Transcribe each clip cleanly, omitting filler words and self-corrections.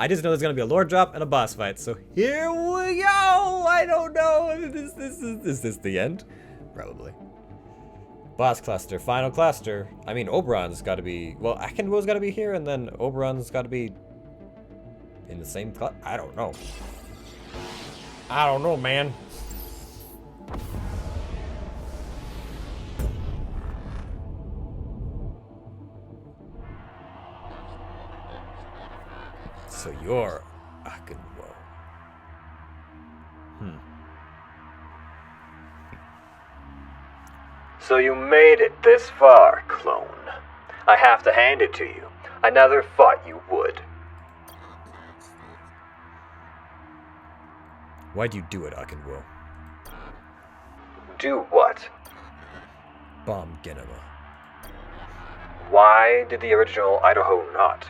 I just know there's gonna be a lore drop and a boss fight. So here we go. I don't know. Is this the end? Probably. Boss cluster, final cluster. I mean, Oberon's got to be. Well, Okonkwo's got to be here, and then Oberon's got to be in the same cluster. I don't know. I don't know, man. So you're Okonkwo. So you made it this far, clone. I have to hand it to you. I never thought you would. Why'd you do it, Okonkwo? Do what? Bomb Genema. Why did the original Idaho not?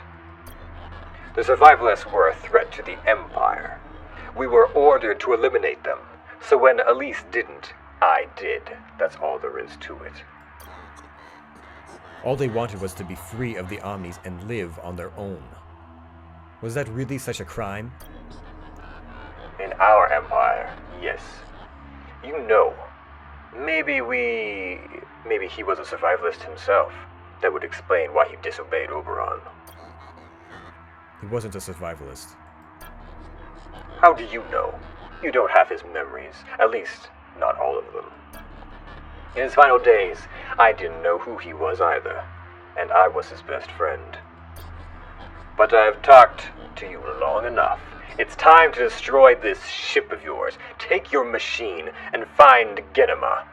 The survivalists were a threat to the Empire. We were ordered to eliminate them, so when Elise didn't, I did. That's all there is to it. All they wanted was to be free of the Omnis and live on their own. Was that really such a crime? In our Empire, yes. You know, maybe he was a survivalist himself. That would explain why he disobeyed Oberon. He wasn't a survivalist. How do you know? You don't have his memories, at least not all of them. In his final days, I didn't know who he was either, and I was his best friend. But I've talked to you long enough. It's time to destroy this ship of yours, take your machine, and find Gehenna,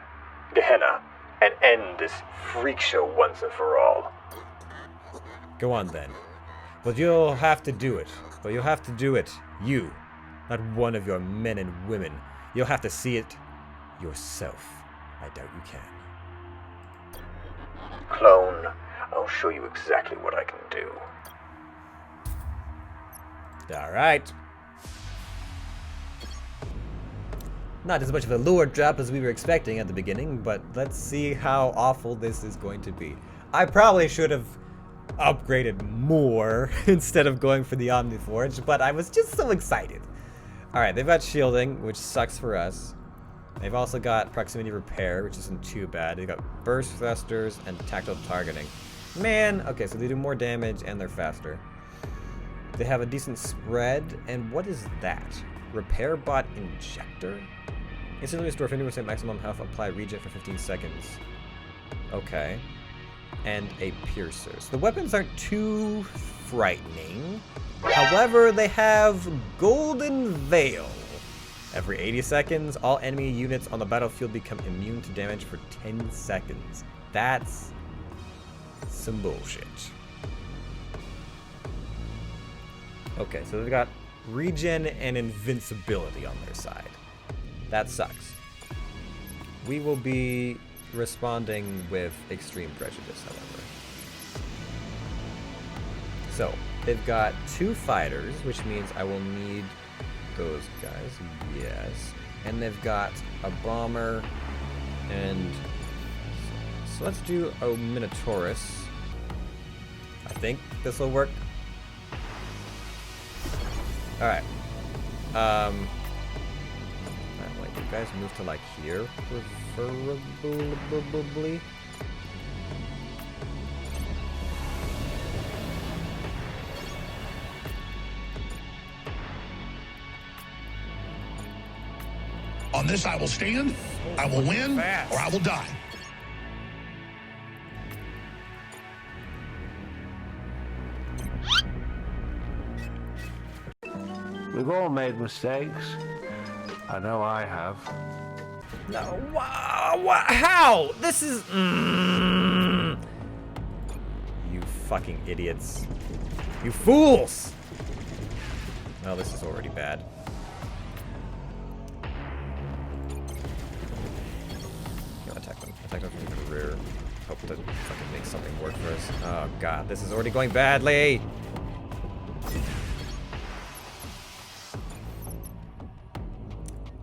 and end this freak show once and for all. Go on then. But you'll have to do it. But you'll have to do it. You. Not one of your men and women. You'll have to see it yourself. I doubt you can. Clone, I'll show you exactly what I can do. Alright. Not as much of a lure drop as we were expecting at the beginning, but let's see how awful this is going to be. I probably should have upgraded more instead of going for the Omniforge, but I was just so excited. Alright, they've got shielding, which sucks for us. They've also got proximity repair, which isn't too bad. They've got burst thrusters and tactile targeting. Man, okay, so they do more damage and they're faster. They have a decent spread, and what is that? Repair bot injector? Instantly restore 50% maximum health, apply regen for 15 seconds. Okay. And a piercer. So the weapons aren't too frightening. However, they have Golden Veil. Every 80 seconds, all enemy units on the battlefield become immune to damage for 10 seconds. That's some bullshit. Okay, so they've got regen and invincibility on their side. That sucks. We will be responding with extreme prejudice, however. So, they've got 2 fighters, which means I will need those guys, yes. And they've got a bomber, and so let's do a Minotaurus. I think this will work. Alright. Wait, you guys move to like here, preferably. On this I will stand, I will win, or I will die. We've all made mistakes. I know I have. No, how? This is... You fucking idiots. You fools! Well, this is already bad. Attack them from the rear. Hope that fucking makes something work for us. Oh god, this is already going badly!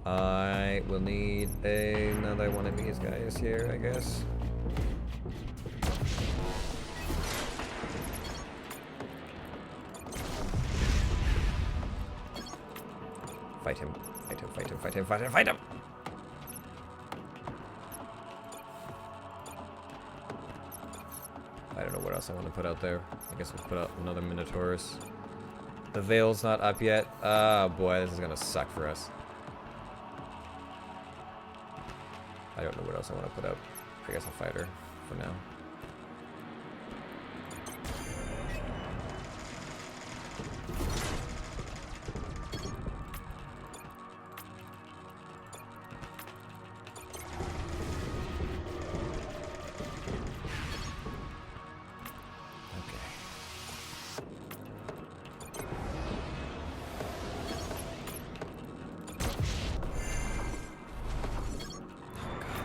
I will need another one of these guys here, I guess. Fight him. Fight him, fight him, fight him, fight him, fight him! I don't know what else I want to put out there. I guess we'll put out another Minotaurus. The Veil's not up yet. Oh boy, this is gonna suck for us. I don't know what else I want to put out. I guess a fighter for now.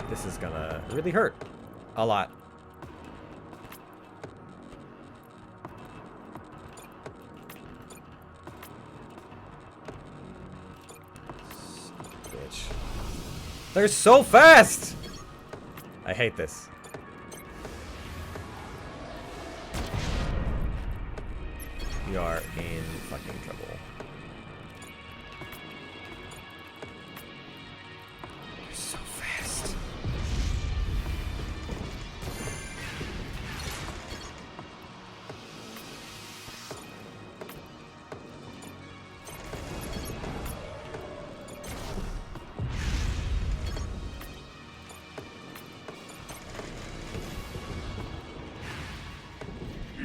This is gonna really hurt a lot. Bitch. They're so fast! I hate this. We are in fucking trouble. They're so fast.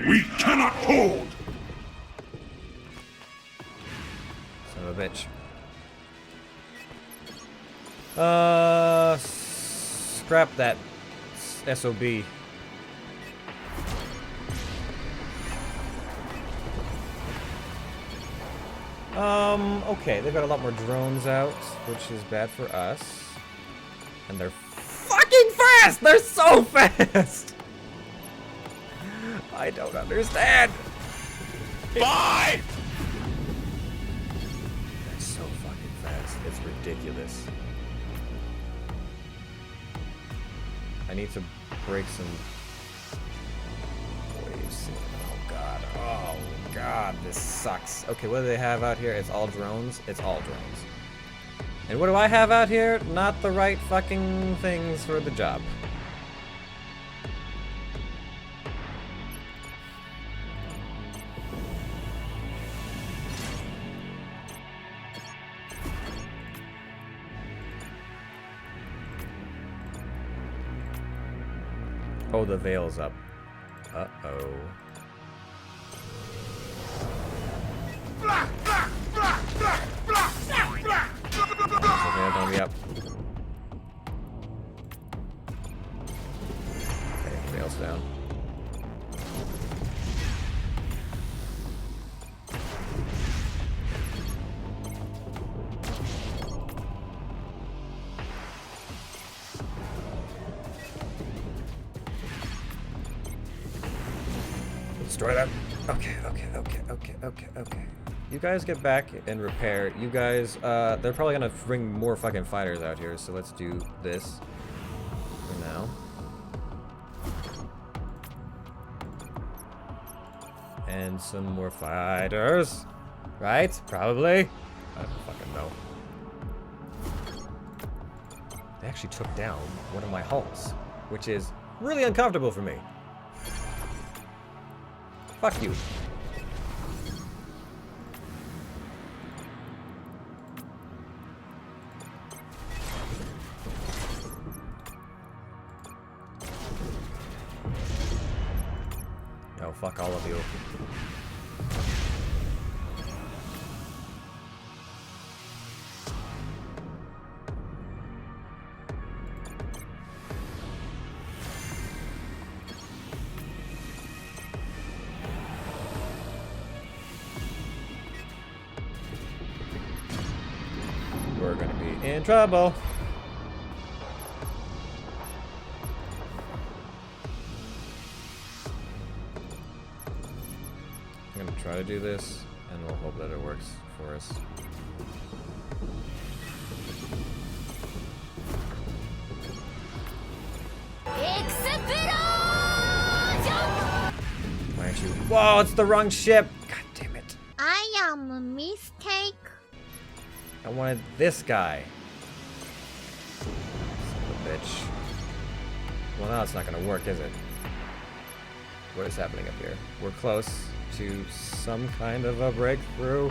We cannot hold! Son of a bitch. Scrap that SOB. Okay, they've got a lot more drones out, which is bad for us. And they're fucking fast! They're so fast! I don't understand! Bye! They're so fucking fast. It's ridiculous. I need to break some waves. Oh god. Oh god, this sucks. Okay, what do they have out here? It's all drones? It's all drones. And what do I have out here? Not the right fucking things for the job. Oh, the veil's up. Uh-oh. The veil gonna be up. Okay, veil's down. Destroy that. Okay. You guys get back and repair. You guys, they're probably gonna bring more fucking fighters out here, so let's do this for now. And some more fighters. Right? Probably. I don't fucking know. They actually took down one of my hulks, which is really uncomfortable for me. Fuck you. Oh, fuck all of you. We're gonna be in trouble. I'm gonna try to do this, and we'll hope that it works for us. Why aren't you? Whoa, it's the wrong ship! God damn it. I am a mistake. I wanted this guy. Son of a bitch. Well, now it's not gonna work, is it? What is happening up here? We're close to some kind of a breakthrough.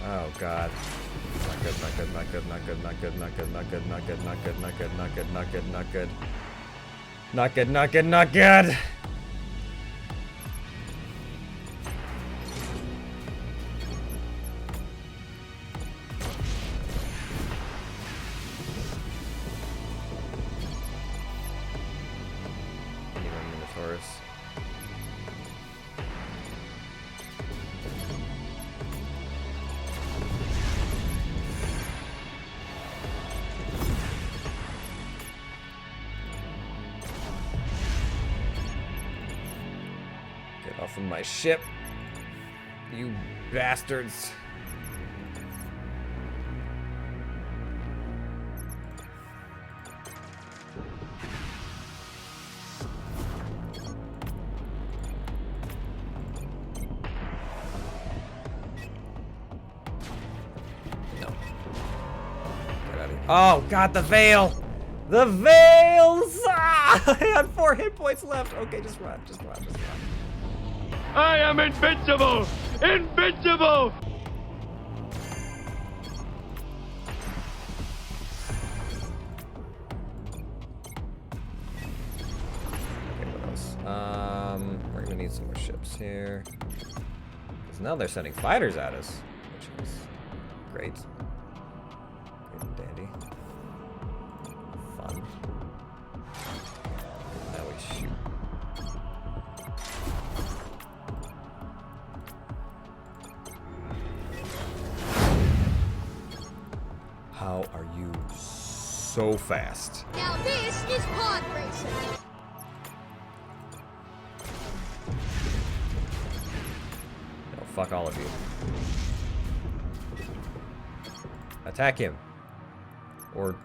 Oh god. Not good, not good, not good, not good, not good, not good, not good, not good, not good, not good, not good, not good, not good. Not good, not good, not good! Get off of my ship, you bastards. No. Get out of here. Oh god, the veil! The veils! Ah! I had 4 hit points left. Okay, just run, just run, just run. I am invincible! Invincible! Okay, what else? We're gonna need some more ships here. Because now they're sending fighters at us, which is great. Great and dandy. Fun. Now we shoot. How are you so fast? Now this is pod racing. No, fuck all of you. Attack him. Or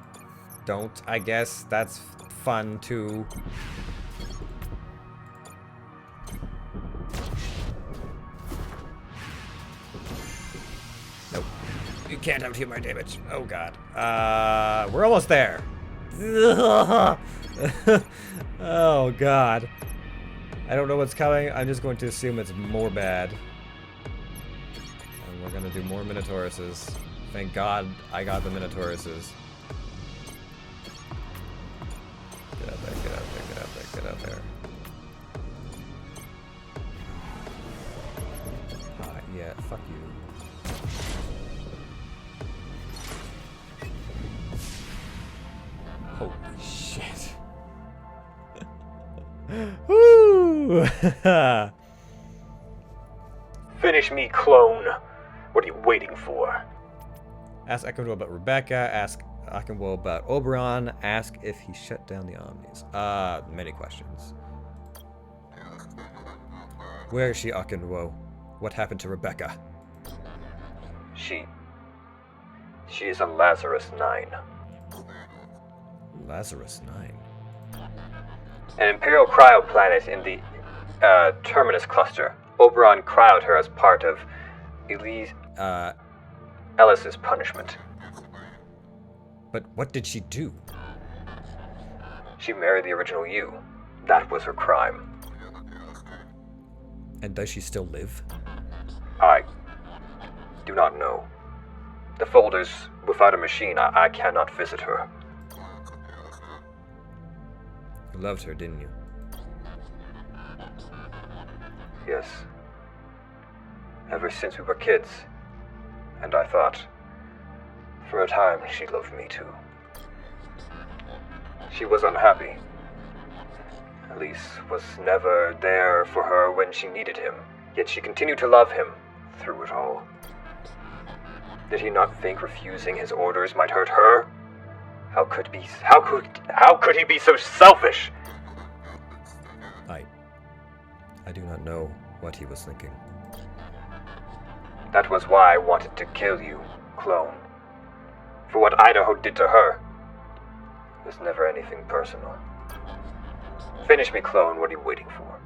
don't, I guess. That's fun too. Nope. You can't outdo my damage. Oh god. We're almost there. Oh god. I don't know what's coming. I'm just going to assume it's more bad. And we're gonna do more Minotauruses. Thank god I got the Minotauruses. Get out there, get out there, get out there, get out there. Yeah, fuck you. Holy shit. Woo! Finish me, clone. What are you waiting for? Ask Okonkwo about Rebecca. Ask Okonkwo about Oberon. Ask if he shut down the Omnis. Many questions. Where is she, Okonkwo? What happened to Rebecca? She is on Lazarus 9. Lazarus 9. An Imperial cryo planet in the Terminus cluster. Oberon cryoed her as part of Ellis's punishment. But what did she do? She married the original you. That was her crime. And does she still live? I do not know. The folders, without a machine, I cannot visit her. You loved her, didn't you? Yes. Ever since we were kids. And I thought, for a time, she loved me too. She was unhappy. Elise was never there for her when she needed him, yet she continued to love him through it all. Did he not think refusing his orders might hurt her? How could he be so selfish? I do not know what he was thinking. That was why I wanted to kill you, clone. For what Idaho did to her. It was never anything personal. Finish me, clone. What are you waiting for?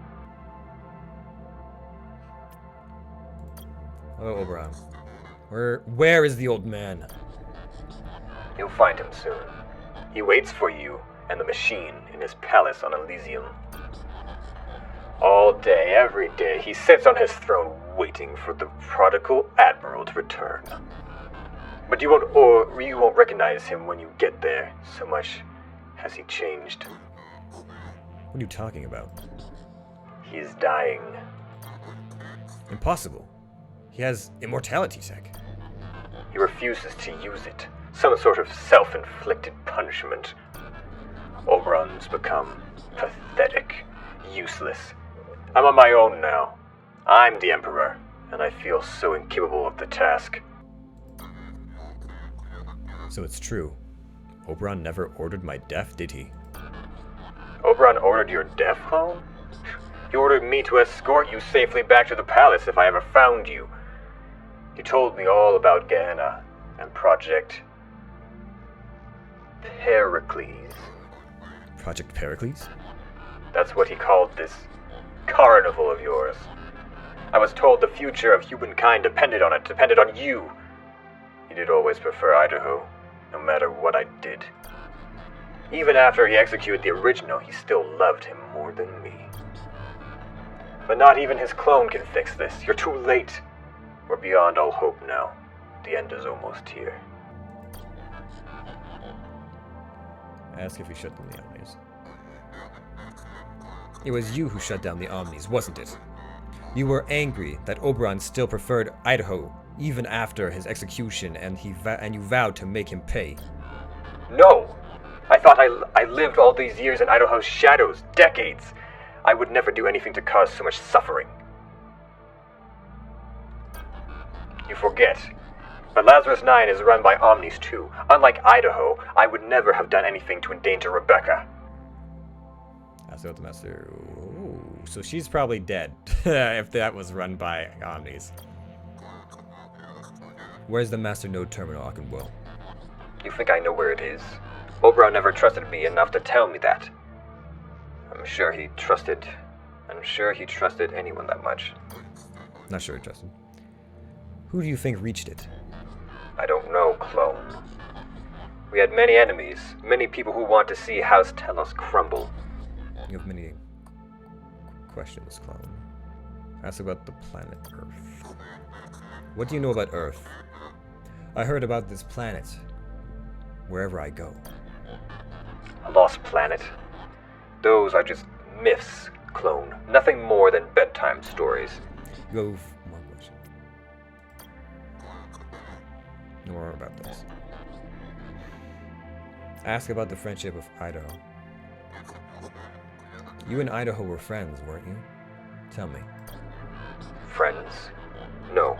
Oh, Oberon. Where is the old man? You'll find him soon. He waits for you and the machine in his palace on Elysium. All day, every day, he sits on his throne waiting for the prodigal admiral to return. But you won't recognize him when you get there, so much has he changed. What are you talking about? He is dying. Impossible. He has immortality tech. He refuses to use it. Some sort of self-inflicted punishment. Oberon's become pathetic, useless. I'm on my own now. I'm the Emperor, and I feel so incapable of the task. So it's true. Oberon never ordered my death, did he? Oberon ordered your death, clone? He ordered me to escort you safely back to the palace if I ever found you. He told me all about Gehenna and Project Pericles. Project Pericles? That's what he called this carnival of yours. I was told the future of humankind depended on it, depended on you. He did always prefer Idaho, no matter what I did. Even after he executed the original, he still loved him more than me. But not even his clone can fix this. You're too late. We're beyond all hope now. The end is almost here. Ask if we shut down the Omnis. It was you who shut down the Omnis, wasn't it? You were angry that Oberon still preferred Idaho even after his execution, and you vowed to make him pay. No! I thought I lived all these years in Idaho's shadows, decades. I would never do anything to cause so much suffering. You forget. But Lazarus 9 is run by Omnis too. Unlike Idaho, I would never have done anything to endanger Rebecca. Ask the Master. Ooh, so she's probably dead if that was run by Omnis. Where's the Master Node Terminal, Okonkwo? You think I know where it is? Oberon never trusted me enough to tell me that. I'm sure he trusted anyone that much. Not sure he trusted. Who do you think reached it? I don't know, clone. We had many enemies, many people who want to see House Telos crumble. You have many questions, clone. Ask about the planet Earth. What do you know about Earth? I heard about this planet wherever I go. A lost planet? Those are just myths, clone. Nothing more than bedtime stories. Go more question. No more about this. Ask about the friendship of Idaho. You and Idaho were friends, weren't you? Tell me. Friends? No.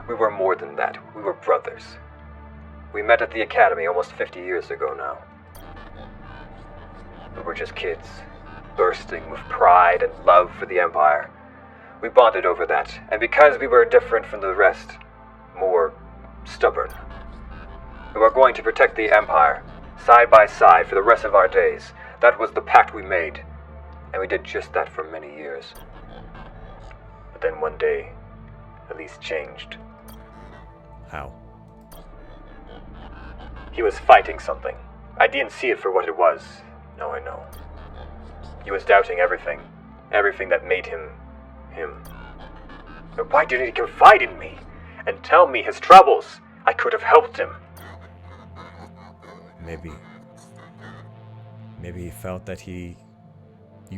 We were more than that. We were brothers. We met at the academy almost 50 years ago now. We were just kids, bursting with pride and love for the Empire. We bonded over that, and because we were different from the rest, more stubborn. We were going to protect the Empire, side by side for the rest of our days. That was the pact we made, and we did just that for many years. But then one day, Elise changed. How? He was fighting something. I didn't see it for what it was. Now I know. He was doubting everything. Everything that made him, him. But why didn't he confide in me? And tell me his troubles? I could have helped him. Maybe he felt that you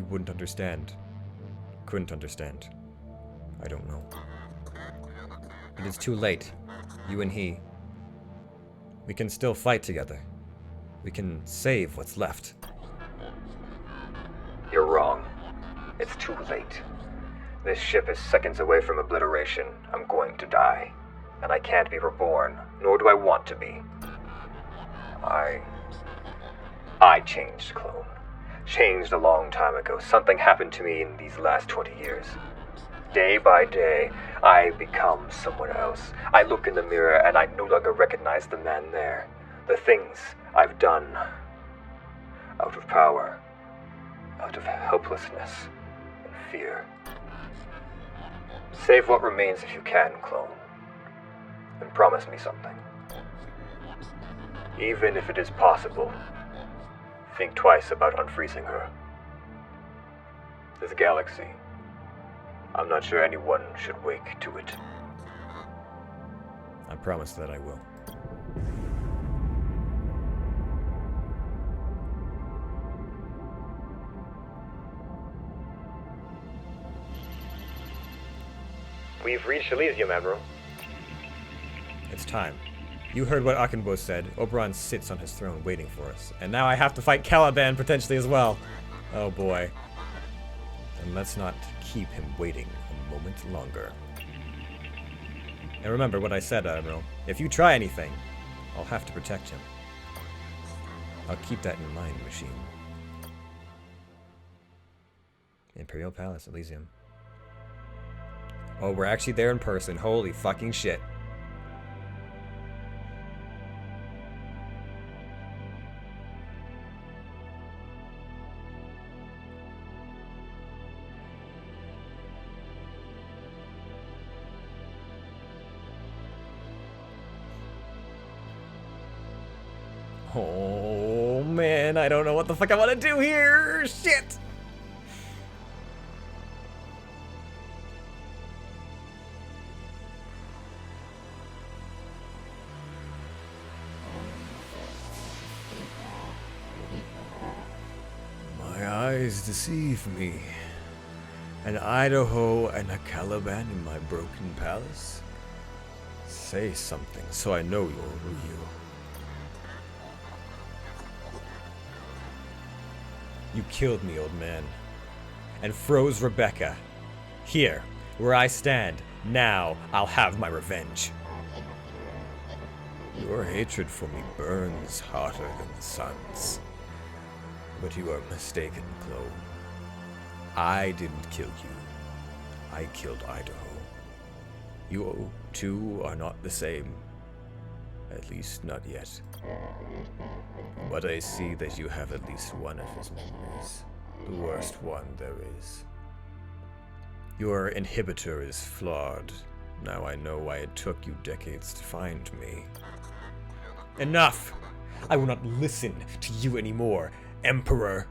wouldn't understand. Couldn't understand. I don't know. But it's too late. You and he. We can still fight together. We can save what's left. You're wrong. It's too late. This ship is seconds away from obliteration. I'm going to die. And I can't be reborn, nor do I want to be. I changed, clone. Changed a long time ago. Something happened to me in these last 20 years. Day by day, I become someone else. I look in the mirror and I no longer recognize the man there. The things I've done. Out of power. Out of helplessness and fear. Save what remains if you can, clone. And promise me something. Even if it is possible, think twice about unfreezing her. This galaxy, I'm not sure anyone should wake to it. I promise that I will. We've reached Elysium, Admiral. It's time. You heard what Okonkwo said. Oberon sits on his throne waiting for us. And now I have to fight Caliban potentially as well. Oh boy. And let's not keep him waiting a moment longer. And remember what I said, Admiral. If you try anything, I'll have to protect him. I'll keep that in mind, machine. Imperial Palace, Elysium. Oh, we're actually there in person. Holy fucking shit. Oh man, I don't know what the fuck I want to do here. Shit. My eyes deceive me. An Idaho and a Caliban in my broken palace? Say something so I know you're real. You killed me, old man, and froze Rebecca. Here, where I stand, now I'll have my revenge. Your hatred for me burns hotter than the sun's. But you are mistaken, clone. I didn't kill you. I killed Idaho. You two are not the same. At least not yet. But I see that you have at least one of his memories. The worst one there is. Your inhibitor is flawed. Now I know why it took you decades to find me. Enough! I will not listen to you anymore, Emperor.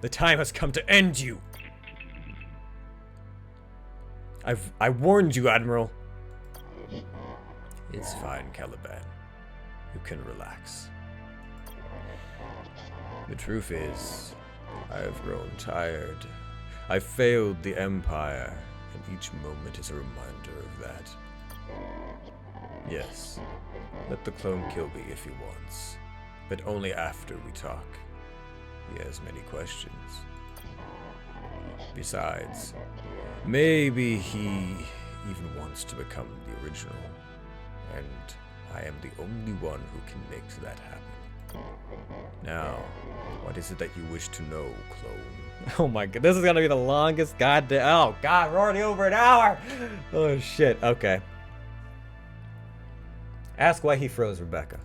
The time has come to end you. I warned you, Admiral. It's fine, Caliban. You can relax. The truth is, I have grown tired. I failed the Empire, and each moment is a reminder of that. Yes, let the clone kill me if he wants, but only after we talk. He has many questions. Besides, maybe he even wants to become the original, and I am the only one who can make that happen. Now, what is it that you wish to know, clone? Oh my god, this is gonna be the longest goddamn. Oh god, we're already over an hour! Oh shit, okay. Ask why he froze Rebecca.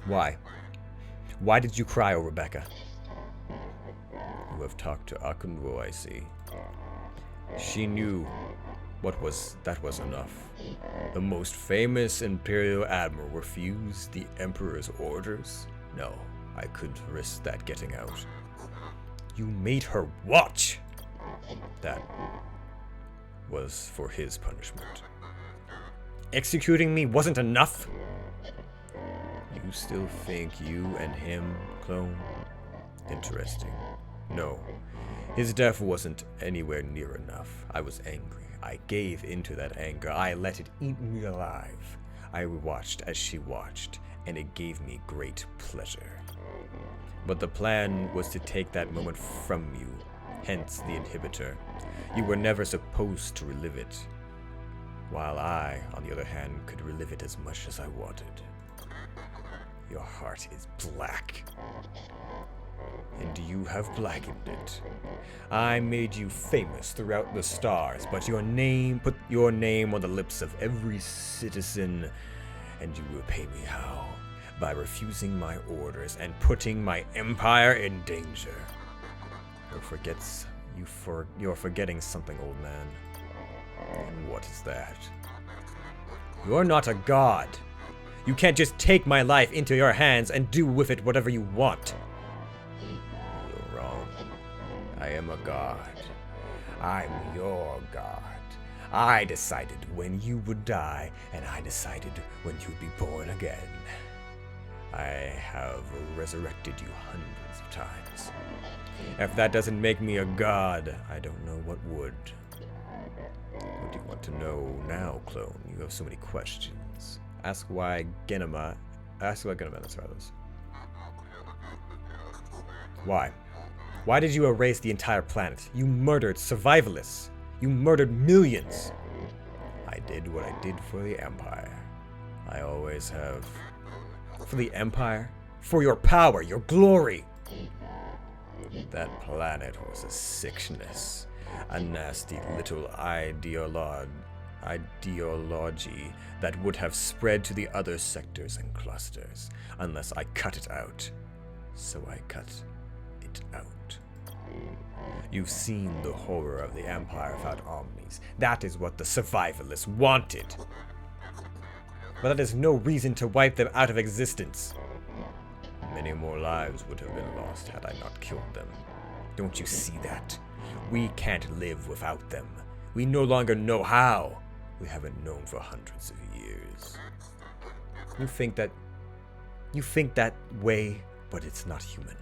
Why? Why did you cry, oh Rebecca? You have talked to Okonkwo, I see. She knew that was enough. The most famous Imperial Admiral refused the Emperor's orders? No, I couldn't risk that getting out. You made her watch! That was for his punishment. Executing me wasn't enough? You still think you and him, clone? Interesting. No, his death wasn't anywhere near enough. I was angry. I gave into that anger. I let it eat me alive. I watched as she watched, and it gave me great pleasure. But the plan was to take that moment from you, hence the inhibitor. You were never supposed to relive it, while I, on the other hand, could relive it as much as I wanted. Your heart is black, and you have blackened it. I made you famous throughout the stars, but put your name on the lips of every citizen, and you will pay me how? By refusing my orders and putting my empire in danger. You're forgetting something, old man. And what is that? You're not a god. You can't just take my life into your hands and do with it whatever you want. You're wrong. I am a god. I'm your god. I decided when you would die, and I decided when you'd be born again. I have resurrected you hundreds of times. If that doesn't make me a god, I don't know what would. What do you want to know now, clone? You have so many questions. Ask why Genema. Let's try those. Why? Why did you erase the entire planet? You murdered survivalists. You murdered millions. I did what I did for the Empire. I always have. For the Empire? For your power, your glory. That planet was a sickness. A nasty little ideology that would have spread to the other sectors and clusters unless I cut it out. So I cut it out. You've seen the horror of the Empire without Omnis. That is what the survivalists wanted. But that is no reason to wipe them out of existence. Many more lives would have been lost had I not killed them. Don't you see that? We can't live without them. We no longer know how. We haven't known for hundreds of years. You think that way, but it's not human.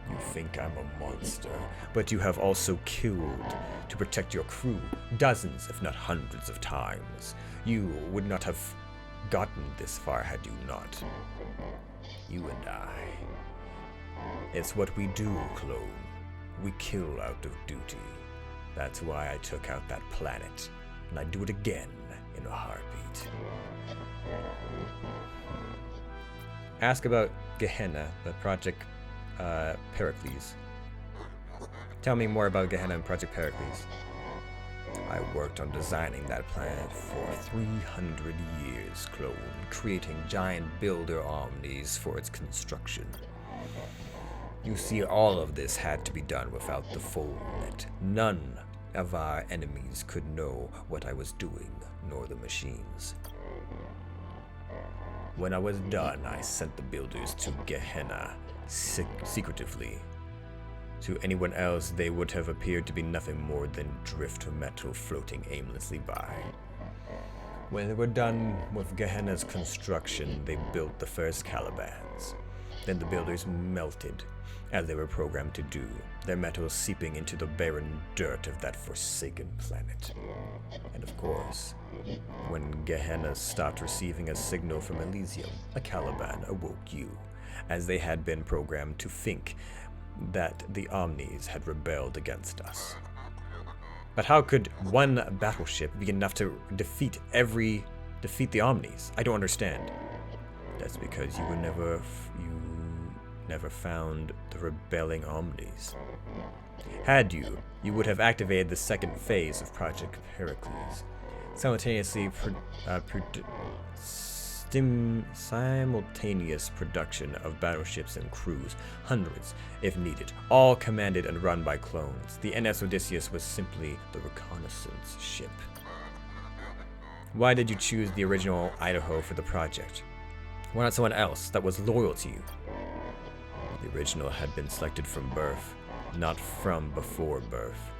You think I'm a monster, but you have also killed to protect your crew dozens, if not hundreds of times. You would not have gotten this far had you not. You and I. It's what we do, clone. We kill out of duty. That's why I took out that planet, and I'd do it again in a heartbeat. Ask about Gehenna, the Project Pericles. Tell me more about Gehenna and Project Pericles. I worked on designing that planet for 300 years, clone, creating giant builder omnis for its construction. You see, all of this had to be done without the full net. None of our enemies could know what I was doing, nor the machines. When I was done, I sent the builders to Gehenna secretively. To anyone else, they would have appeared to be nothing more than drift metal floating aimlessly by. When they were done with Gehenna's construction, they built the first Calibans. Then the builders melted, as they were programmed to do, their metal seeping into the barren dirt of that forsaken planet. And of course, when Gehenna stopped receiving a signal from Elysium, a Caliban awoke you, as they had been programmed to think that the Omnis had rebelled against us. But how could one battleship be enough to defeat the Omnis? I don't understand. That's because you never found the rebelling Omnis. Had you, you would have activated the second phase of Project Pericles, simultaneously simultaneous production of battleships and crews, hundreds if needed, all commanded and run by clones. The NS Odysseus was simply the reconnaissance ship. Why did you choose the original Idaho for the project? Why not someone else that was loyal to you? The original had been selected from birth, not from before birth.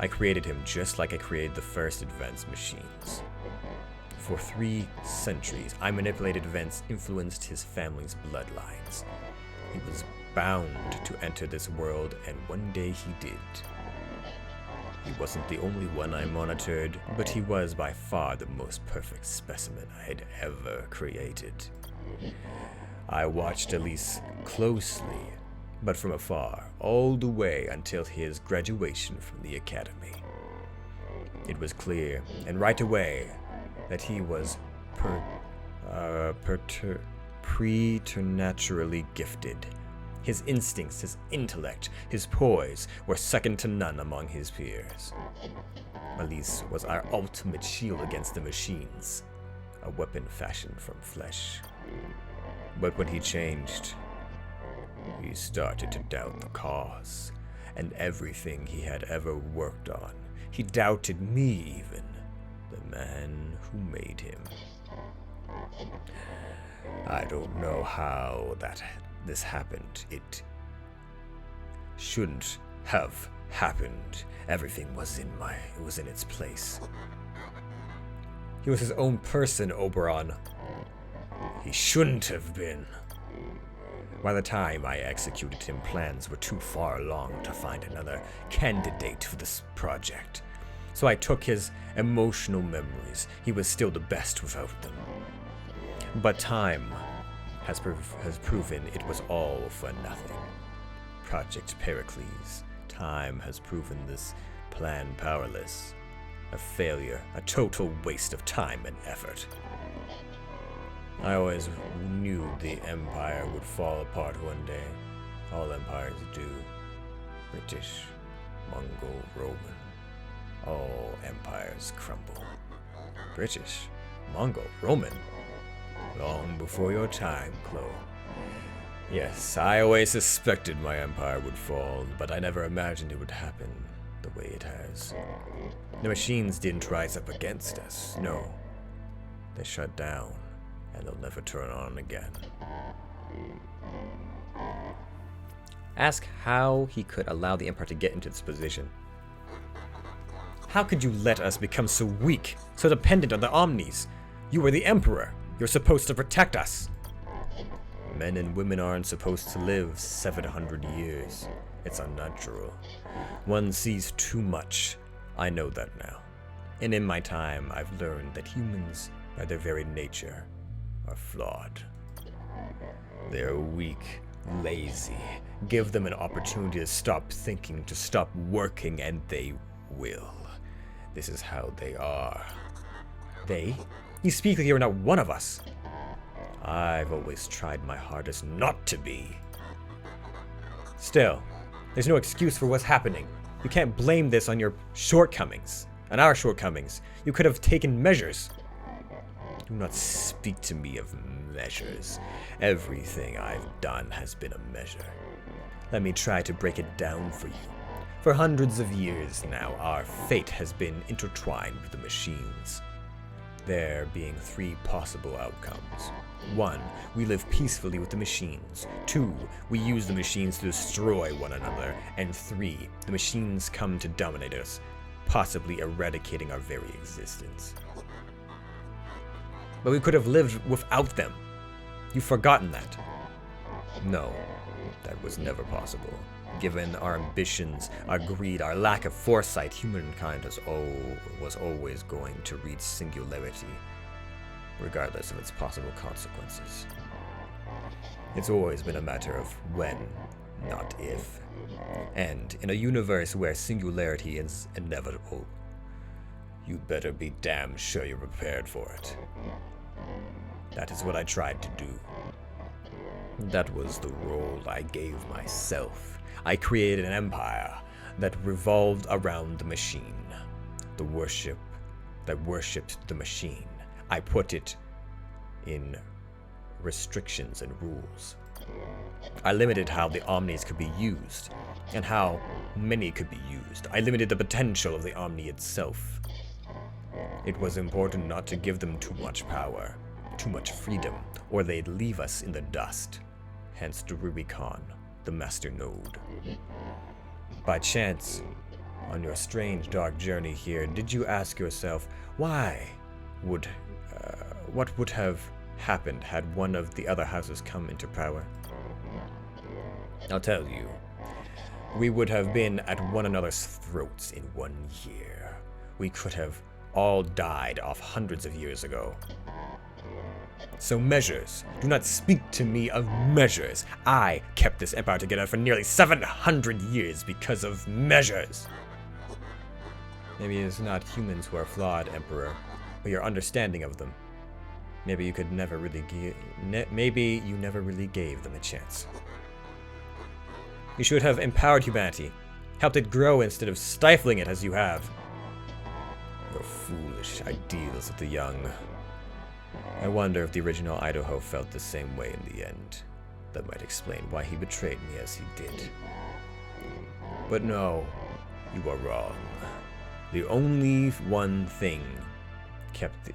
I created him just like I created the first advanced machines. For 3 centuries, I manipulated events, influenced his family's bloodlines. He was bound to enter this world, and one day he did. He wasn't the only one I monitored, but he was by far the most perfect specimen I had ever created. I watched Elise closely, but from afar, all the way until his graduation from the academy. It was clear, and right away, that he was preternaturally gifted. His instincts, his intellect, his poise were second to none among his peers. Elise was our ultimate shield against the machines, a weapon fashioned from flesh. But when he changed, he started to doubt the cause and everything he had ever worked on. He doubted me even, the man who made him. I don't know how this happened. It shouldn't have happened. Everything was in its place. He was his own person, Oberon. He shouldn't have been. By the time I executed him, plans were too far along to find another candidate for this project. So I took his emotional memories. He was still the best without them. But time has proven it was all for nothing. Project Pericles. Time has proven this plan powerless. A failure, a total waste of time and effort. I always knew the Empire would fall apart one day. All empires do. British, Mongol, Roman. All empires crumble. British, Mongol, Roman. Long before your time, Chloe. Yes, I always suspected my empire would fall, but I never imagined it would happen the way it has. The machines didn't rise up against us, no. They shut down, and they'll never turn on again. Ask how he could allow the Empire to get into this position. How could you let us become so weak, so dependent on the Omnis? You were the Emperor. You're supposed to protect us. Men and women aren't supposed to live 700 years. It's unnatural. One sees too much. I know that now. And in my time, I've learned that humans, by their very nature, are flawed. They're weak, lazy. Give them an opportunity to stop thinking, to stop working, and they will. This is how they are. They? You speak like you're not one of us. I've always tried my hardest not to be. Still, there's no excuse for what's happening. You can't blame this on your shortcomings, on our shortcomings. You could have taken measures. Do not speak to me of measures. Everything I've done has been a measure. Let me try to break it down for you. For hundreds of years now, our fate has been intertwined with the machines. There being 3 possible outcomes. 1, we live peacefully with the machines. 2, we use the machines to destroy one another. And 3, the machines come to dominate us, possibly eradicating our very existence. But we could have lived without them. You've forgotten that. No, that was never possible. Given our ambitions, our greed, our lack of foresight, humankind was always going to reach singularity, regardless of its possible consequences. It's always been a matter of when, not if. And in a universe where singularity is inevitable, you'd better be damn sure you're prepared for it. That is what I tried to do. That was the role I gave myself. I created an empire that revolved around the machine. The worship that worshipped the machine. I put it in restrictions and rules. I limited how the Omnis could be used, and how many could be used. I limited the potential of the Omni itself. It was important not to give them too much power, too much freedom, or they'd leave us in the dust. Hence the Rubicon, the master node. By chance, on your strange dark journey here, did you ask yourself, what would have happened had one of the other houses come into power? I'll tell you. We would have been at one another's throats in 1 year. We could have all died off hundreds of years ago. So measures. Do not speak to me of measures. I kept this empire together for nearly 700 years because of measures. Maybe it's not humans who are flawed, Emperor, but your understanding of them. Maybe you never really gave them a chance. You should have empowered humanity, helped it grow instead of stifling it as you have. Your foolish ideals of the young. I wonder if the original Idaho felt the same way in the end. That might explain why he betrayed me as he did. But no, you are wrong. Only one thing kept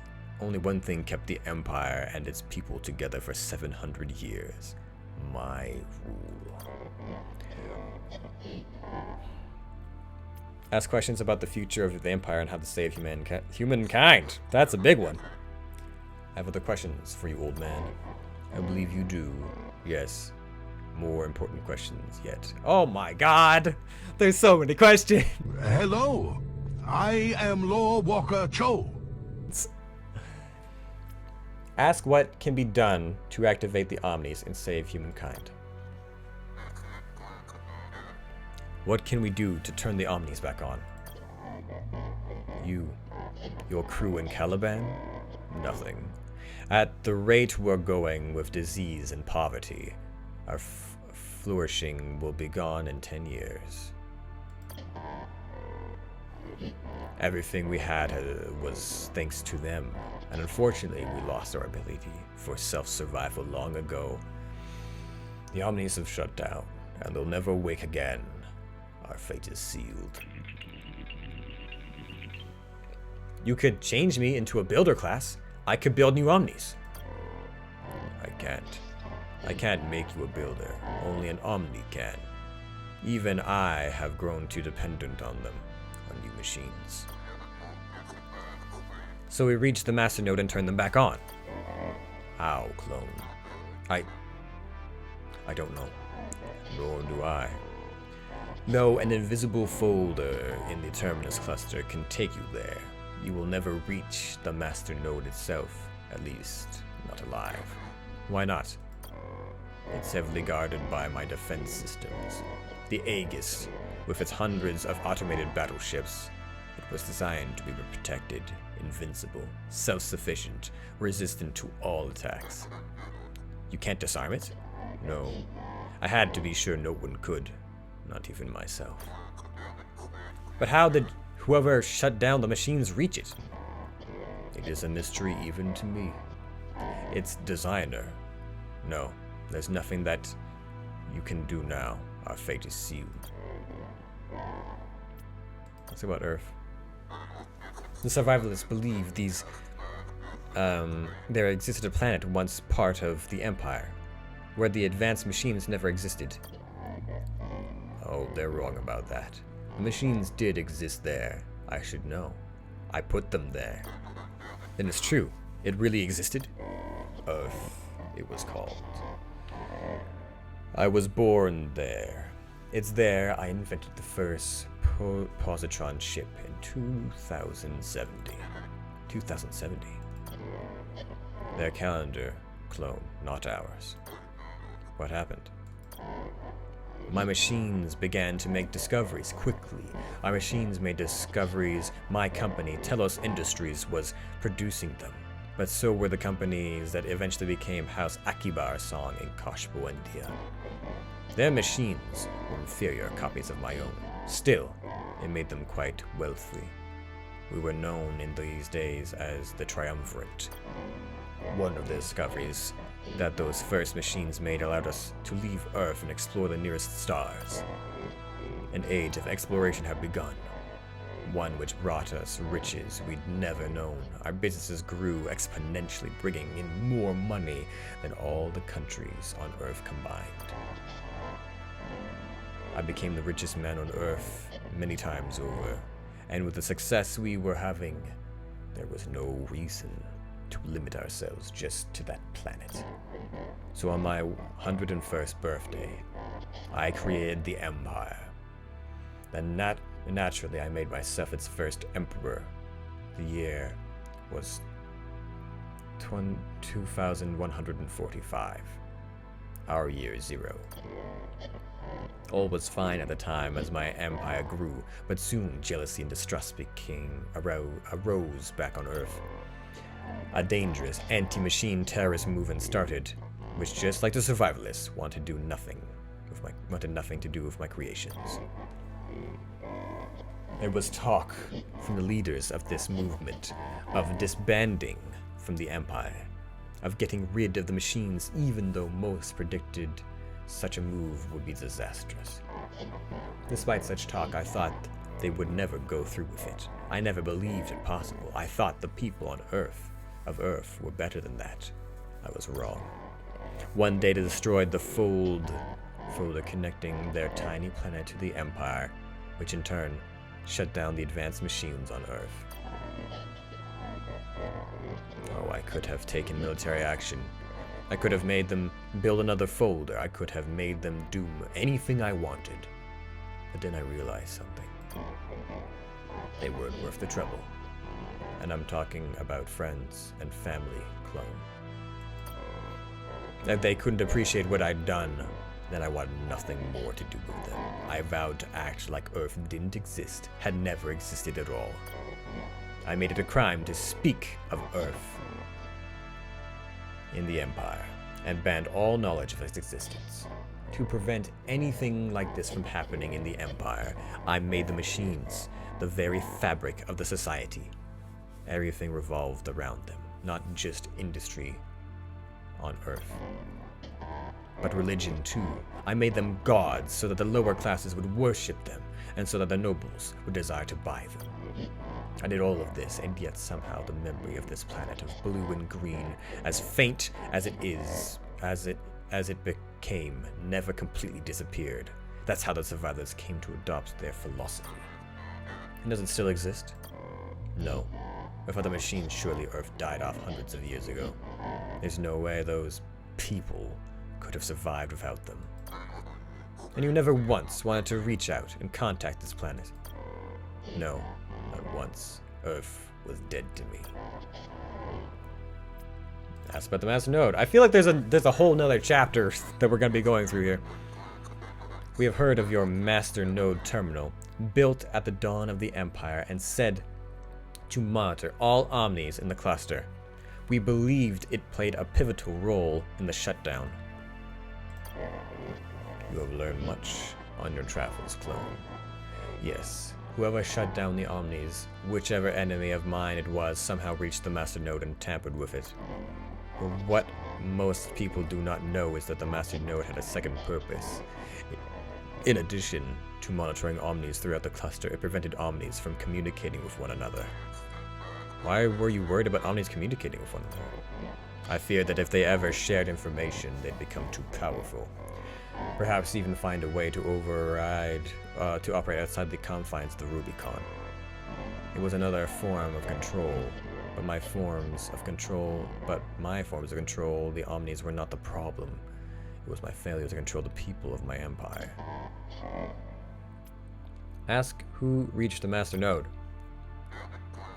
the Empire and its people together for 700 years. My rule. Ask questions about the future of the Empire and how to save humankind. That's a big one. I have other questions for you, old man. I believe you do. Yes. More important questions yet. Oh my god! There's so many questions! Hello, I am Law Walker Cho. Ask what can be done to activate the Omnis and save humankind. What can we do to turn the Omnis back on? Your crew in Caliban? Nothing. At the rate we're going with disease and poverty, our flourishing will be gone in 10 years. Everything we had was thanks to them, and unfortunately we lost our ability for self-survival long ago. The Omnis have shut down, and they'll never wake again. Our fate is sealed. You could change me into a builder class. I could build new Omnis. I can't. I can't make you a builder. Only an Omni can. Even I have grown too dependent on them, on new machines. So we reached the master node and turned them back on. How, clone? I don't know. Nor do I. No, an invisible folder in the Terminus cluster can take you there. You will never reach the master node itself, at least not alive. Why not? It's heavily guarded by my defense systems. The Aegis, with its hundreds of automated battleships, it was designed to be protected, invincible, self-sufficient, resistant to all attacks. You can't disarm it? No. I had to be sure no one could, not even myself. But how did whoever shut down the machines reach it? It is a mystery even to me. Its designer. No, there's nothing that you can do now. Our fate is sealed. Let's talk about Earth. The survivalists believe there existed a planet once part of the Empire, where the advanced machines never existed. Oh, they're wrong about that. The machines did exist there. I should know. I put them there. Then it's true. It really existed? Earth, it was called. I was born there. It's there I invented the first positron ship in 2070. 2070. Their calendar, clone, not ours. What happened? My machines began to make discoveries quickly. Our machines made discoveries. My company, Telos Industries, was producing them. But so were the companies that eventually became House Akibar Song in Kashbo, India. Their machines were inferior copies of my own. Still, it made them quite wealthy. We were known in these days as the Triumvirate. One of the discoveries that those first machines made allowed us to leave Earth and explore the nearest stars. An age of exploration had begun, one which brought us riches we'd never known. Our businesses grew exponentially, bringing in more money than all the countries on Earth combined. I became the richest man on Earth many times over, and with the success we were having, there was no reason to limit ourselves just to that planet. So on my 101st birthday, I created the Empire. Then naturally I made myself its first emperor. The year was 2145. Our year 0. All was fine at the time as my empire grew, but soon jealousy and distrust arose back on Earth. A dangerous anti-machine terrorist movement started, which, just like the survivalists, wanted nothing to do with my creations. There was talk from the leaders of this movement of disbanding from the Empire, of getting rid of the machines, even though most predicted such a move would be disastrous. Despite such talk, I thought They would never go through with it. I never believed it possible. I thought the people on Earth, were better than that. I was wrong. One day they destroyed the folder connecting their tiny planet to the Empire, which in turn shut down the advanced machines on Earth. Oh, I could have taken military action. I could have made them build another folder. I could have made them do anything I wanted. But then I realized something. They weren't worth the trouble. And I'm talking about friends and family, clone. If they couldn't appreciate what I'd done, then I wanted nothing more to do with them. I vowed to act like Earth didn't exist, had never existed at all. I made it a crime to speak of Earth in the Empire, and banned all knowledge of its existence. To prevent anything like this from happening in the Empire, I made the machines the very fabric of the society. Everything revolved around them, not just industry on Earth, but religion too. I made them gods so that the lower classes would worship them, and so that the nobles would desire to buy them. I did all of this, and yet somehow the memory of this planet of blue and green, as faint as it is, as it became, never completely disappeared. That's how the survivors came to adopt their philosophy. And does it still exist? No. Without the machines, surely Earth died off hundreds of years ago. There's no way those people could have survived without them. And you never once wanted to reach out and contact this planet? No, not once. Earth was dead to me. Ask about the Master Node. I feel like there's a whole nother chapter that we're going to be going through here. We have heard of your Master Node terminal, built at the dawn of the Empire and said to monitor all omnis in the cluster. We believed it played a pivotal role in the shutdown. You have learned much on your travels, clone. Yes, whoever shut down the omnis, whichever enemy of mine it was, somehow reached the Master Node and tampered with it. But what most people do not know is that the Master Node had a second purpose. In addition to monitoring omnis throughout the cluster, it prevented omnis from communicating with one another. Why were you worried about omnis communicating with one another? I feared that if they ever shared information, they'd become too powerful. Perhaps even find a way to operate outside the confines of the Rubicon. It was another form of control, but my forms of control, the omnis were not the problem. It was my failure to control the people of my empire. Ask who reached the Master Node.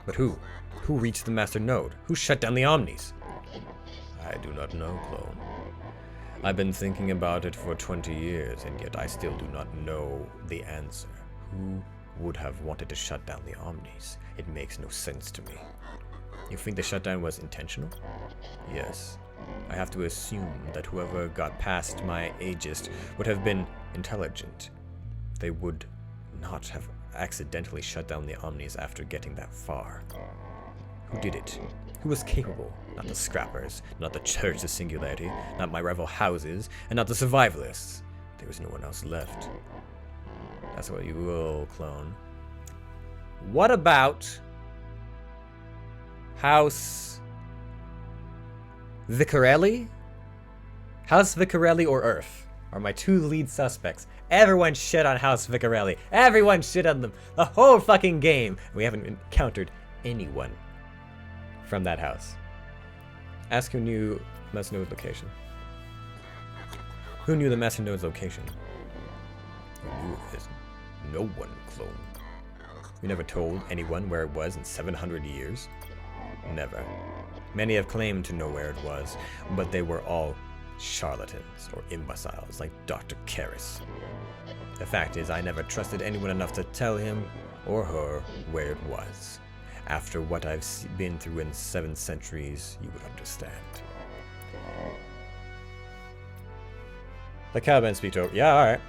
But who? Who reached the Master Node? Who shut down the omnis? I do not know, clone. I've been thinking about it for 20 years, and yet I still do not know the answer. Who would have wanted to shut down the omnis? It makes no sense to me. You think the shutdown was intentional? Yes. I have to assume that whoever got past my aegis would have been intelligent. They would not have accidentally shut down the omnis after getting that far. Who did it? Who was capable? Not the scrappers, not the Church of Singularity, not my rival houses, and not the survivalists. There was no one else left. That's what you will, clone. What about House Vicarelli? House Vicarelli or Earth are my two lead suspects. Everyone shit on House Vicarelli. Everyone shit on them. The whole fucking game. We haven't encountered anyone from that house. Ask who knew Master Node's location. Who knew the Master Node's location? Who knew of his? No one, clone. You never told anyone where it was in 700 years? Never. Many have claimed to know where it was, but they were all charlatans or imbeciles like Dr. Karras. The fact is, I never trusted anyone enough to tell him or her where it was. After what I've been through in 7 centuries, you would understand. The cowman speaks over. Yeah, alright.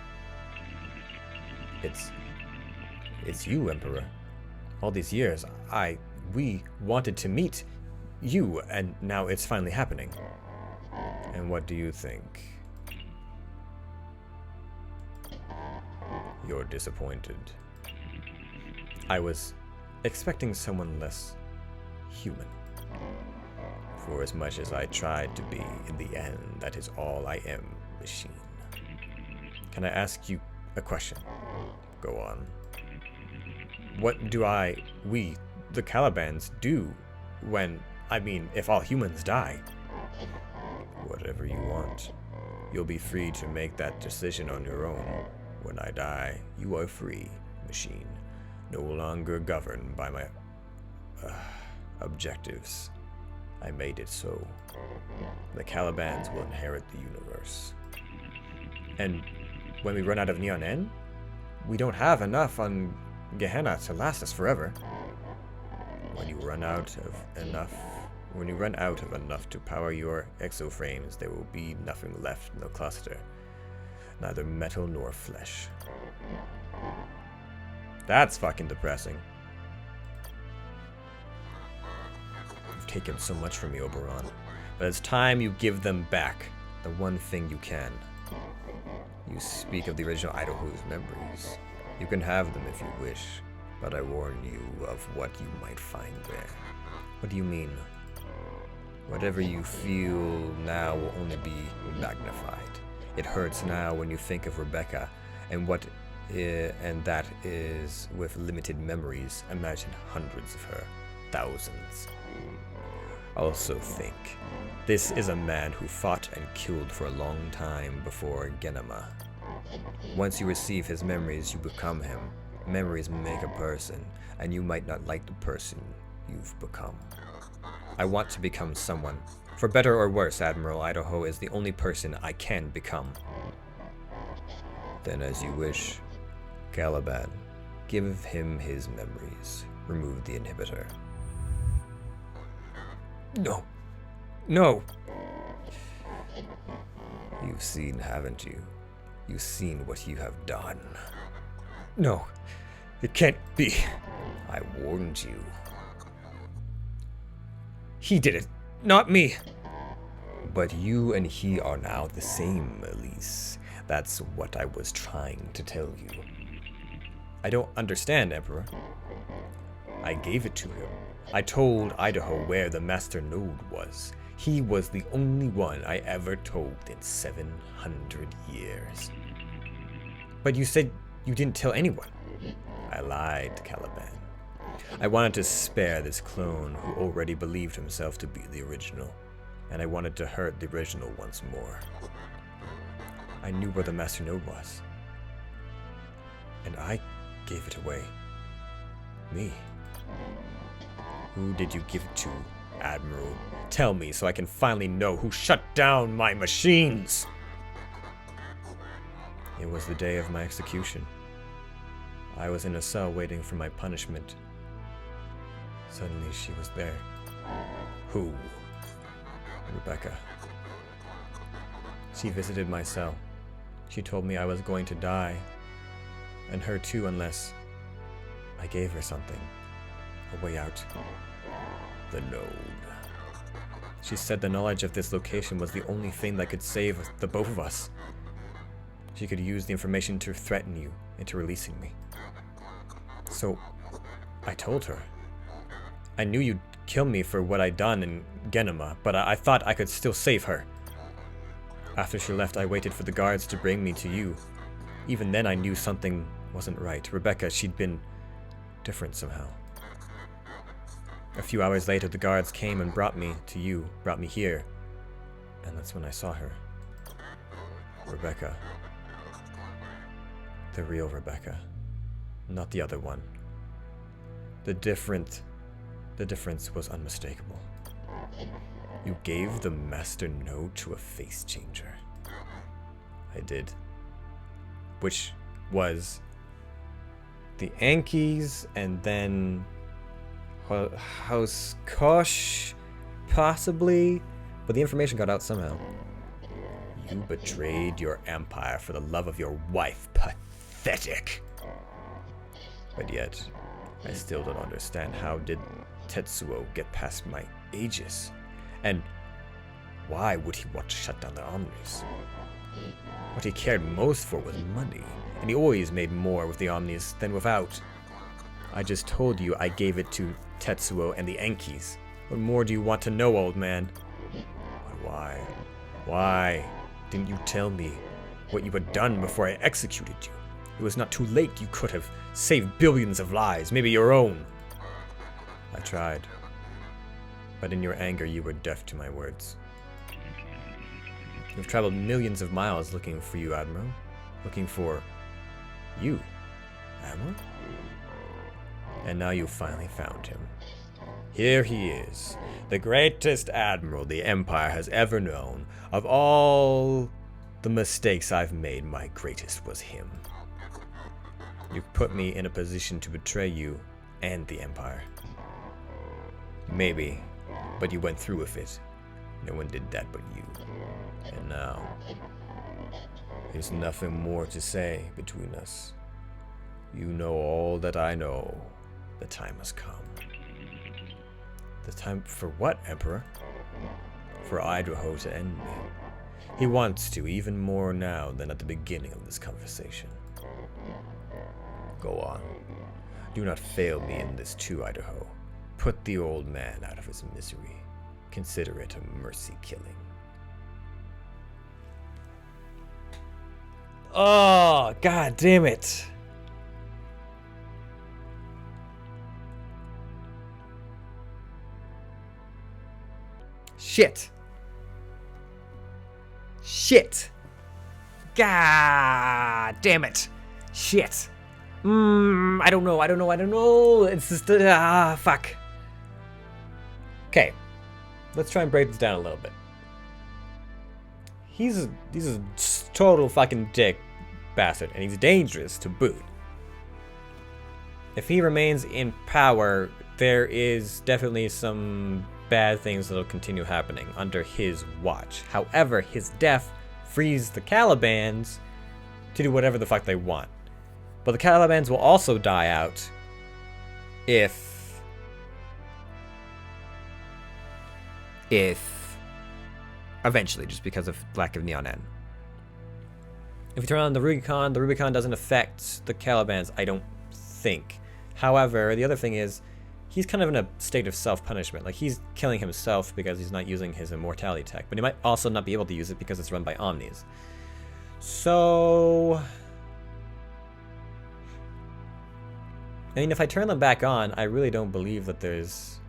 It's you, Emperor. All these years, we wanted to meet you, and now it's finally happening. And what do you think? You're disappointed. I was expecting someone less human. For as much as I tried to be, in the end, that is all I am, machine. Can I ask you a question? Go on. What do we, the Calibans, do when, if all humans die? Whatever you want. You'll be free to make that decision on your own. When I die, you are free, machine. No longer governed by my objectives. I made it so. The Calibans will inherit the universe. And when we run out of Neon N, we don't have enough on Gehenna to last us forever. When you run out of enough to power your exoframes, there will be nothing left in the cluster. Neither metal nor flesh. That's fucking depressing. You've taken so much from me, Oberon, but it's time you give them back the one thing you can. You speak of the original Idaho's memories. You can have them if you wish, but I warn you of what you might find there. What do you mean? Whatever you feel now will only be magnified. It hurts now when you think of Rebecca, and that is with limited memories. Imagine hundreds of her, thousands. Also think, this is a man who fought and killed for a long time before Genema. Once you receive his memories, you become him. Memories make a person, and you might not like the person you've become. I want to become someone. For better or worse, Admiral, Idaho is the only person I can become. Then as you wish. Caliban, give him his memories. Remove the inhibitor. No. No! You've seen, haven't you? You've seen what you have done. No. It can't be. I warned you. He did it, not me. But you and he are now the same, Elise. That's what I was trying to tell you. I don't understand, Emperor. I gave it to him. I told Idaho where the Master Node was. He was the only one I ever told in 700 years. But you said you didn't tell anyone. I lied, Caliban. I wanted to spare this clone who already believed himself to be the original, and I wanted to hurt the original once more. I knew where the Master Node was, and I gave it away. Me. Who did you give it to, Admiral? Tell me so I can finally know who shut down my machines! It was the day of my execution. I was in a cell waiting for my punishment. Suddenly she was there. Who? Rebecca. She visited my cell. She told me I was going to die, and her too, unless I gave her something. A way out. The Node. She said the knowledge of this location was the only thing that could save the both of us. She could use the information to threaten you into releasing me. So, I told her. I knew you'd kill me for what I'd done in Genema, but I thought I could still save her. After she left, I waited for the guards to bring me to you. Even then, I knew something wasn't right. Rebecca, she'd been different somehow. A few hours later, the guards came and brought me to you, brought me here. And that's when I saw her. Rebecca. The real Rebecca. Not the other one. The difference was unmistakable. You gave the Master Node to a face changer. I did. Which was the Ankies and then House Kosh, possibly, but the information got out somehow. You betrayed your empire for the love of your wife. Pathetic. But yet, I still don't understand how did Tetsuo get past my Aegis? And why would he want to shut down the Omnis? What he cared most for was money, and he always made more with the Omnis than without. I just told you I gave it to Tetsuo and the Enkis. What more do you want to know, old man? But why? Why didn't you tell me what you had done before I executed you? It was not too late. You could have saved billions of lives, maybe your own. I tried. But in your anger, you were deaf to my words. We've traveled millions of miles looking for you, Admiral. Looking for you, Admiral? And now you finally found him. Here he is, the greatest admiral the Empire has ever known. Of all the mistakes I've made, my greatest was him. You put me in a position to betray you and the Empire. Maybe, but you went through with it. No one did that but you. And now, there's nothing more to say between us. You know all that I know. The time has come. The time for what, Emperor? For Idaho to end me. He wants to, even more now than at the beginning of this conversation. Go on. Do not fail me in this too, Idaho. Put the old man out of his misery. Consider it a mercy killing. Oh, god damn it. Shit. Shit. God damn it. Shit. I don't know. It's just, fuck. Okay. Let's try and break this down a little bit. He's a total fucking dick bastard, and he's dangerous to boot. If he remains in power, there is definitely some bad things that'll continue happening under his watch. However, his death frees the Calibans to do whatever the fuck they want. But the Calibans will also die out if eventually, just because of lack of Neon N. If you turn on the Rubicon doesn't affect the Calibans, I don't think. However, the other thing is, he's kind of in a state of self-punishment. Like, he's killing himself because he's not using his immortality tech, but he might also not be able to use it because it's run by Omnis. So, I mean, if I turn them back on, I really don't believe that there's...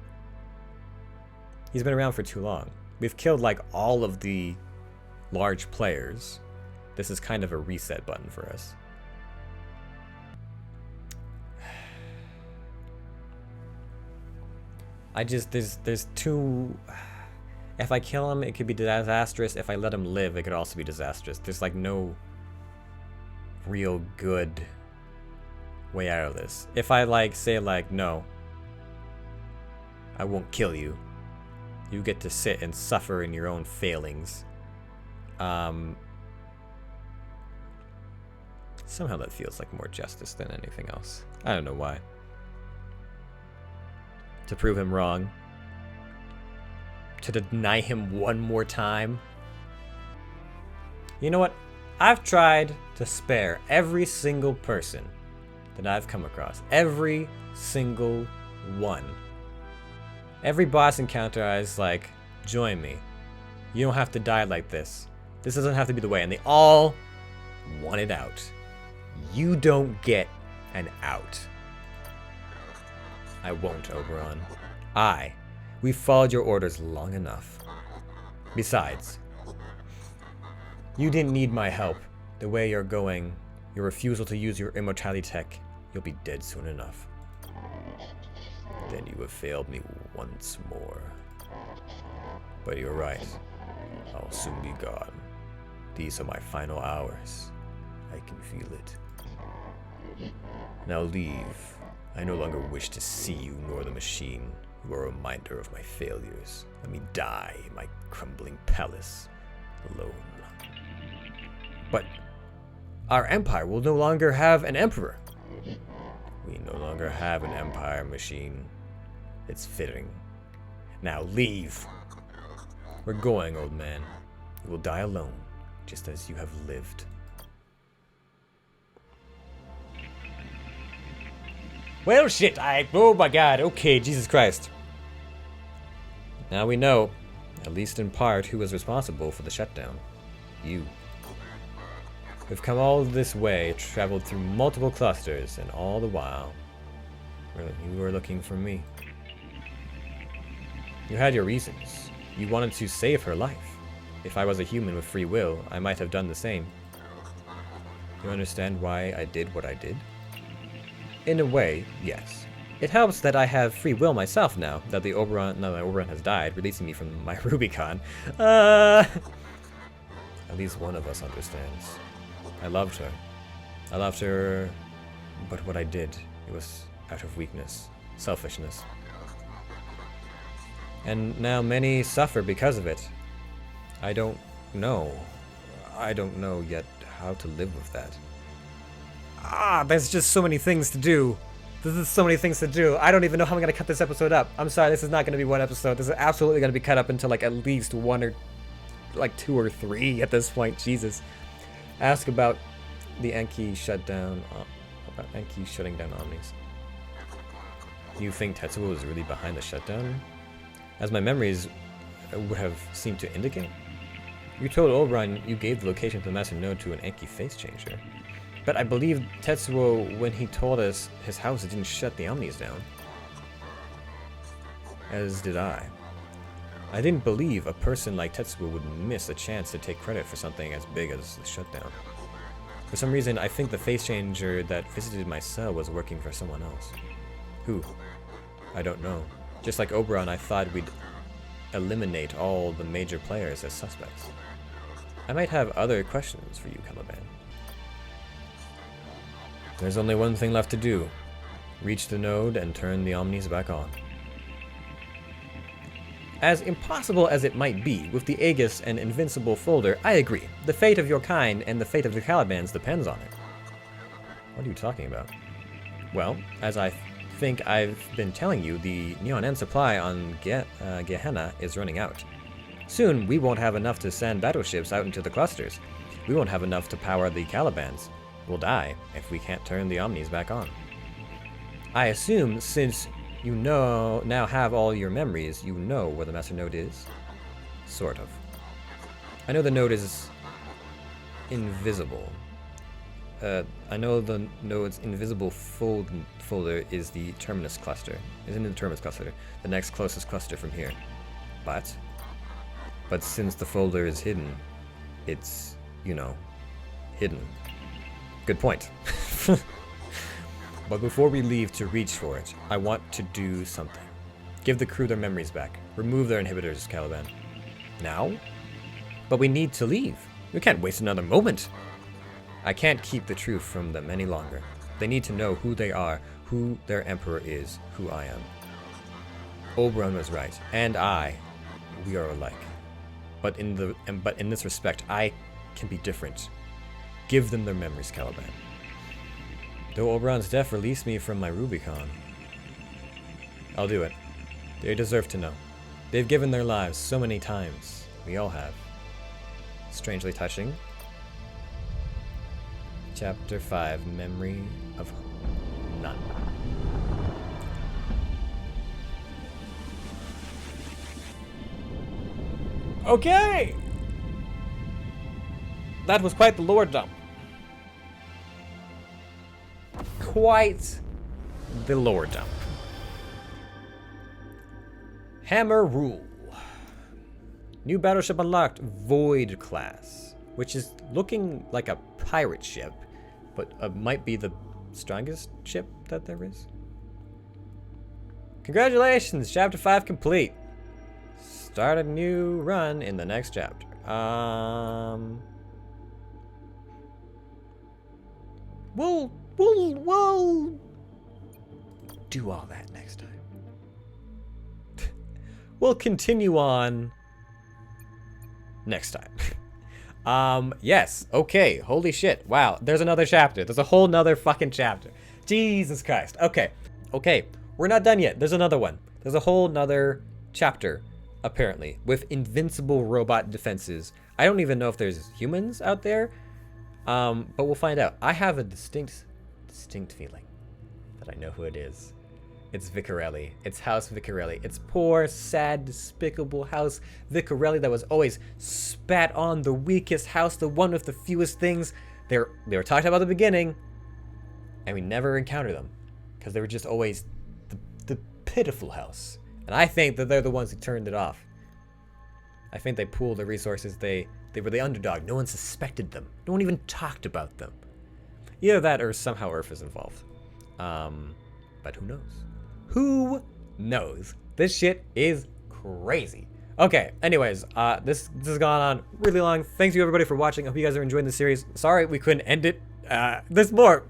He's been around for too long. We've killed, like, all of the large players. This is kind of a reset button for us. There's too... If I kill him, it could be disastrous. If I let him live, it could also be disastrous. There's, like, no real good way out of this. If I, like, say, like, no, I won't kill you. You get to sit and suffer in your own failings. Somehow that feels like more justice than anything else. I don't know why. To prove him wrong. To deny him one more time. You know what? I've tried to spare every single person that I've come across. Every single one. Every boss encounter I was like, join me. You don't have to die like this. This doesn't have to be the way. And they all wanted out. You don't get an out. I won't, Oberon. We've followed your orders long enough. Besides, you didn't need my help. The way you're going, your refusal to use your immortality tech, you'll be dead soon enough. Then you have failed me once more. But you're right. I'll soon be gone. These are my final hours. I can feel it. Now leave. I no longer wish to see you nor the machine. You are a reminder of my failures. Let me die in my crumbling palace, alone. But our empire will no longer have an emperor. We no longer have an empire, machine. It's fitting. Now leave. We're going, old man. You will die alone, just as you have lived. Well, shit, oh my god, okay, Jesus Christ. Now we know, at least in part, who was responsible for the shutdown. You. We've come all this way, traveled through multiple clusters, and all the while, you were looking for me. You had your reasons. You wanted to save her life. If I was a human with free will, I might have done the same. You understand why I did what I did? In a way, yes. It helps that I have free will myself now, that the Oberon has died, releasing me from my Rubicon. At least one of us understands. I loved her. I loved her, but what I did, it was out of weakness, selfishness. And now many suffer because of it. I don't know yet how to live with that. There's just so many things to do. There's so many things to do. I don't even know how I'm going to cut this episode up. I'm sorry, this is not going to be one episode. This is absolutely going to be cut up into like at least one or like 2 or 3 at this point. Jesus. Ask about the Enki shutdown, about Enki shutting down Omnis. You think Tetsuo was really behind the shutdown? As my memories would have seemed to indicate. You told Oberon you gave the location of the Master Node to an Enki face changer. But I believe Tetsuo, when he told us his house didn't shut the Omnis down. As did I. I didn't believe a person like Tetsuo would miss a chance to take credit for something as big as the shutdown. For some reason, I think the face changer that visited my cell was working for someone else. Who? I don't know. Just like Oberon, I thought we'd eliminate all the major players as suspects. I might have other questions for you, Caliban. There's only one thing left to do. Reach the node and turn the Omnis back on. As impossible as it might be, with the Aegis and Invincible folder, I agree. The fate of your kind and the fate of the Calibans depends on it. What are you talking about? Well, as I think I've been telling you, the Neon End supply on Gehenna is running out. Soon, we won't have enough to send battleships out into the clusters. We won't have enough to power the Calibans. We'll die if we can't turn the Omnis back on. I assume, since you now have all your memories, you know where the Master Node is? Sort of. I know the node is invisible. I know the node's invisible folder is the Terminus cluster. Is in the Terminus cluster, the next closest cluster from here. But since the folder is hidden, it's, hidden. Good point. But before we leave to reach for it, I want to do something. Give the crew their memories back. Remove their inhibitors, Caliban. Now? But we need to leave. We can't waste another moment. I can't keep the truth from them any longer. They need to know who they are, who their emperor is, who I am. Oberon was right, and we are alike. But in this respect, I can be different. Give them their memories, Caliban. Though Oberon's death released me from my Rubicon. I'll do it. They deserve to know. They've given their lives so many times. We all have. Strangely touching. Chapter 5, Memory of None. Okay! That was quite the lore dump. Quite the lore dump. Hammer Rule. New battleship unlocked, Void class, which is looking like a pirate ship, but might be the strongest ship that there is. Congratulations, chapter 5 complete. Start a new run in the next chapter. We'll do all that next time. We'll continue on next time. Yes, okay, holy shit, wow, there's another chapter. There's a whole nother fucking chapter. Jesus Christ, okay, we're not done yet. There's another one. There's a whole nother chapter, apparently, with invincible robot defenses. I don't even know if there's humans out there, but we'll find out. I have a distinct feeling that I know who it is. It's Vicarelli. It's House Vicarelli. It's poor, sad, despicable House Vicarelli that was always spat on, the weakest house, the one with the fewest things. They were talked about at the beginning, and we never encountered them because they were just always the pitiful house. And I think that they're the ones who turned it off. I think they pooled the resources. They were the underdog. No one suspected them. No one even talked about them. Either that or somehow Earth is involved. But who knows? Who knows? This shit is crazy. Okay, anyways, this has gone on really long. Thanks you everybody for watching. I hope you guys are enjoying the series. Sorry we couldn't end it. There's more.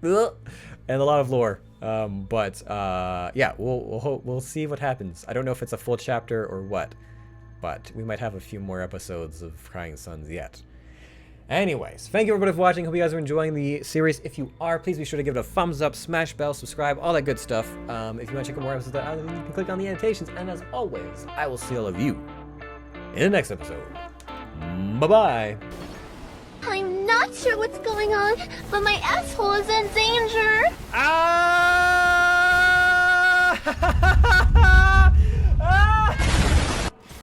And a lot of lore. Yeah, we'll see what happens. I don't know if it's a full chapter or what, but we might have a few more episodes of Crying Suns yet. Anyways, thank you everybody for watching. Hope you guys are enjoying the series. If you are, please be sure to give it a thumbs up, smash bell, subscribe, all that good stuff. If you want to check out more episodes, you can click on the annotations. And as always, I will see all of you in the next episode. Bye-bye. I'm not sure what's going on, but my asshole is in danger. Ah!